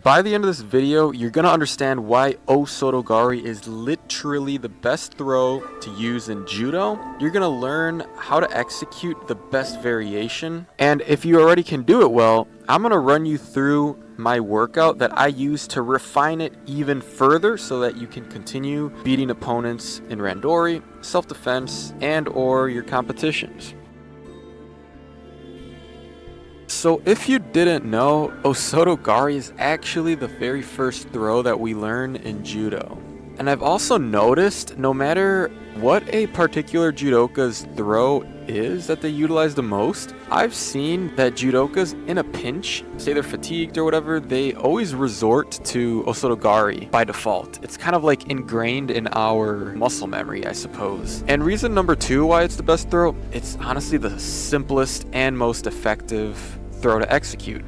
By the end of this video, you're going to understand why Osoto Gari is literally the best throw to use in judo. You're going to learn how to execute the best variation. And if you already can do it well, I'm going to run you through my workout that I use to refine it even further so that you can continue beating opponents in Randori, self-defense, and or your competitions. So if you didn't know, Osoto Gari is actually the very first throw that we learn in judo. And I've also noticed no matter what a particular judoka's throw is that they utilize the most, I've seen that judokas in a pinch, say they're fatigued or whatever, they always resort to Osoto Gari by default. It's kind of like ingrained in our muscle memory, I suppose. And reason number two why it's the best throw, it's honestly the simplest and most effective throw to execute.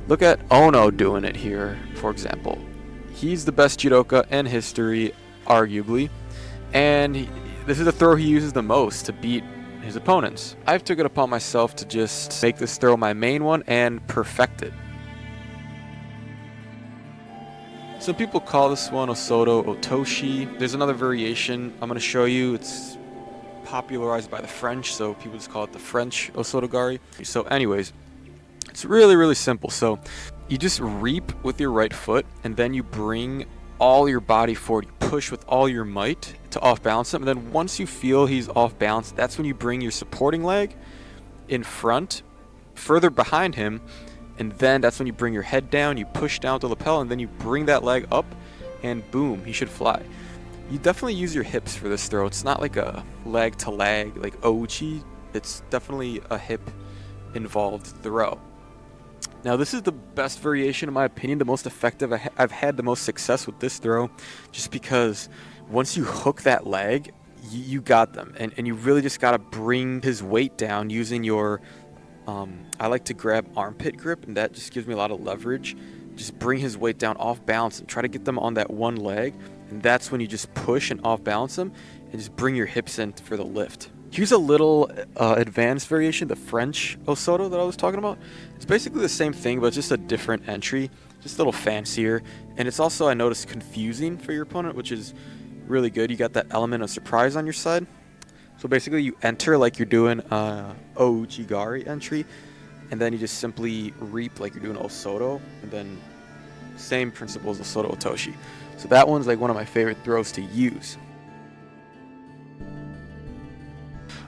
Look at Ono doing it here, for example. He's the best judoka in history, arguably, and this is the throw he uses the most to beat his opponents. I've took it upon myself to just make this throw my main one and perfect it. Some people call this one Osoto Otoshi. There's another variation I'm going to show you. It's popularized by the French, so people just call it the French Osoto Gari. So anyways, it's really simple. So you just reap with your right foot and then you bring all your body forward. You push with all your might to off balance him, and then once you feel he's off balance, that's when you bring your supporting leg in front, further behind him, and then that's when you bring your head down, you push down to the lapel, and then you bring that leg up, and boom, he should fly. You definitely use your hips for this throw. It's not like a leg to leg like ouchi. It's definitely a hip involved throw. Now this is the best variation in my opinion, the most effective. I've had the most success with this throw just because once you hook that leg, you got them. And you really just got to bring his weight down using your, I like to grab armpit grip, and that just gives me a lot of leverage. Just bring his weight down off balance and try to get them on that one leg. And that's when you just push and off balance them and just bring your hips in for the lift. Here's a little advanced variation, the French Osoto that I was talking about. It's basically the same thing, but just a different entry, just a little fancier. And it's also, I noticed, confusing for your opponent, which is really good. You got that element of surprise on your side. So basically you enter like you're doing Ouchi Gari entry, and then you just simply reap like you're doing Osoto, and then same principle as Osoto Otoshi. So that one's like one of my favorite throws to use.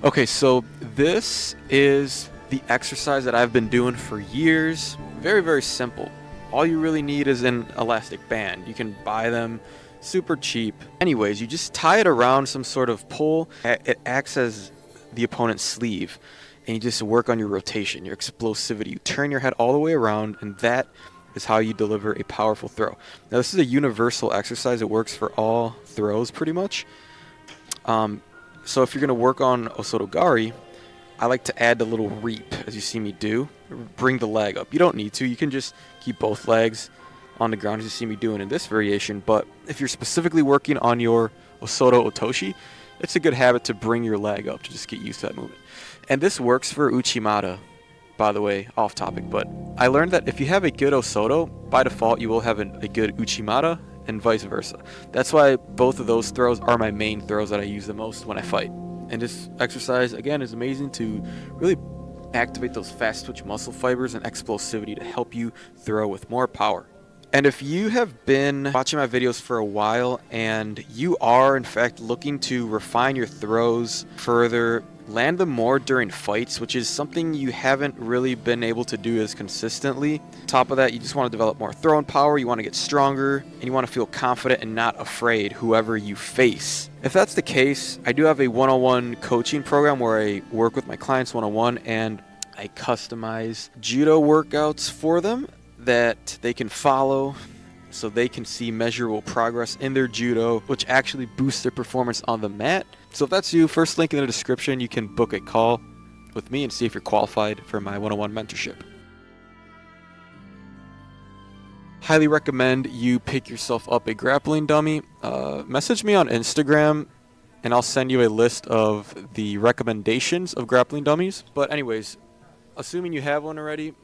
Okay, so this is the exercise that I've been doing for years. Very simple. All you really need is an elastic band. You can buy them super cheap. Anyways, you just tie it around some sort of pull. It acts as the opponent's sleeve, and you just work on your rotation, your explosivity. You turn your head all the way around, and that is how you deliver a powerful throw. Now, this is a universal exercise. It works for all throws pretty much. So if you're going to work on Osoto Gari, I like to add the little reap, as you see me do. Bring the leg up. You don't need to. You can just keep both legs on the ground, as you see me doing in this variation. But if you're specifically working on your Osoto Otoshi, it's a good habit to bring your leg up to just get used to that movement. And this works for Uchimata, by the way, off topic. But I learned that if you have a good Osoto, by default, you will have a good Uchimata, and vice versa. That's why both of those throws are my main throws that I use the most when I fight. And this exercise, again, is amazing to really activate those fast twitch muscle fibers and explosivity to help you throw with more power. And if you have been watching my videos for a while and you are in fact looking to refine your throws further, land them more during fights, which is something you haven't really been able to do as consistently. Top of that, you just want to develop more throwing power, you want to get stronger, and you want to feel confident and not afraid whoever you face. If that's the case, I do have a one-on-one coaching program where I work with my clients one-on-one and I customize judo workouts for them that they can follow so they can see measurable progress in their judo, which actually boosts their performance on the mat. So if that's you, first link in the description, you can book a call with me and see if you're qualified for my one-on-one mentorship. Highly recommend you pick yourself up a grappling dummy. Message me on Instagram and I'll send you a list of the recommendations of grappling dummies. But anyways, assuming you have one already,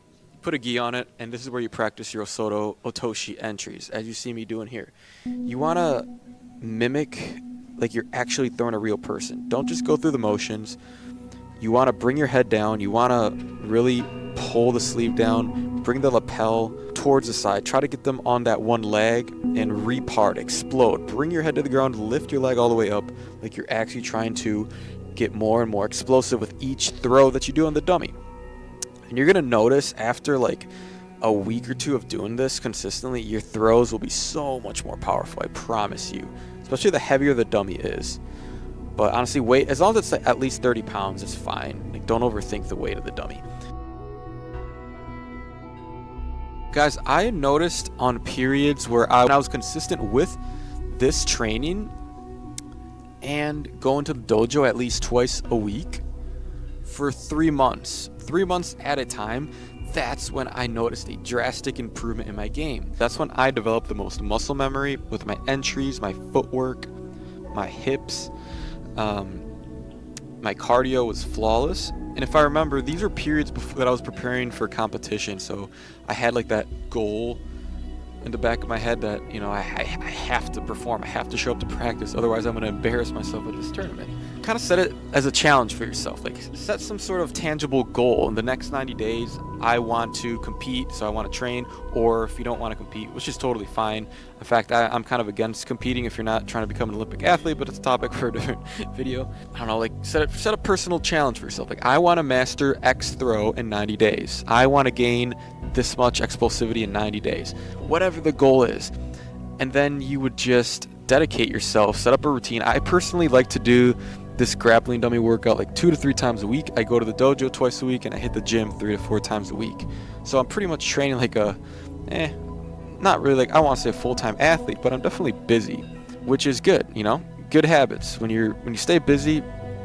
put a gi on it, and this is where you practice your Osoto Otoshi entries, as you see me doing here. You want to mimic like you're actually throwing a real person. Don't just go through the motions. You want to bring your head down. You want to really pull the sleeve down, bring the lapel towards the side. Try to get them on that one leg and repart, explode. Bring your head to the ground, lift your leg all the way up like you're actually trying to get more and more explosive with each throw that you do on the dummy. And you're going to notice after like a week or two of doing this consistently, your throws will be so much more powerful, I promise you. Especially the heavier the dummy is. But honestly, weight, as long as it's like at least 30 pounds, it's fine. Like, don't overthink the weight of the dummy. Guys, I noticed on periods where I was consistent with this training and going to the dojo at least twice a week for 3 months at a time, that's when I noticed a drastic improvement in my game. That's when I developed the most muscle memory with my entries, my footwork, my hips. My cardio was flawless. And if I remember, these were periods before that I was preparing for competition, so I had like that goal in the back of my head that, you know, I have to perform, I have to show up to practice, otherwise I'm going to embarrass myself at this tournament. Kind of set it as a challenge for yourself, like set some sort of tangible goal. In the next 90 days, I want to compete, so I want to train, or if you don't want to compete, which is totally fine. In fact, I'm kind of against competing if you're not trying to become an Olympic athlete, but it's a topic for a different video. I don't know, like set a personal challenge for yourself. Like, I want to master X throw in 90 days. I want to gain this much explosivity in 90 days. Whatever the goal is. And then you would just dedicate yourself, set up a routine. I personally like to do this grappling dummy workout like 2 to 3 times a week. I go to the dojo twice a week and I hit the gym 3 to 4 times a week. So I'm pretty much training like a, not really like, I want to say a full-time athlete, but I'm definitely busy, which is good, you know? Good habits. When you stay busy,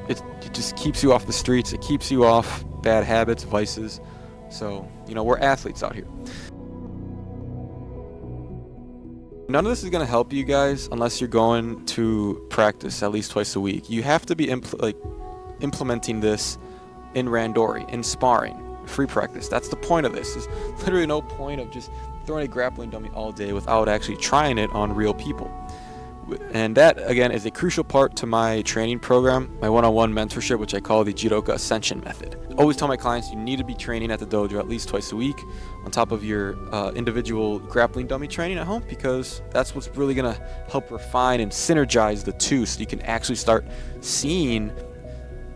it just keeps you off the streets. It keeps you off bad habits, vices. So, you know, we're athletes out here. None of this is going to help you guys unless you're going to practice at least twice a week. You have to be implementing this in Randori, in sparring, free practice. That's the point of this. There's literally no point of just throwing a grappling dummy all day without actually trying it on real people. And that, again, is a crucial part to my training program, my one-on-one mentorship, which I call the Judoka Ascension Method. I always tell my clients you need to be training at the dojo at least twice a week on top of your individual grappling dummy training at home, because that's what's really going to help refine and synergize the two so you can actually start seeing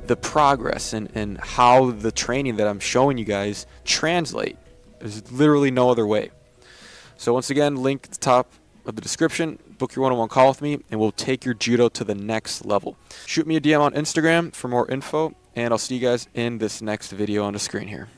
the progress and how the training that I'm showing you guys translate. There's literally no other way. So once again, link at the top of the description. Book your one-on-one call with me, and we'll take your judo to the next level. Shoot me a DM on Instagram for more info, and I'll see you guys in this next video on the screen here.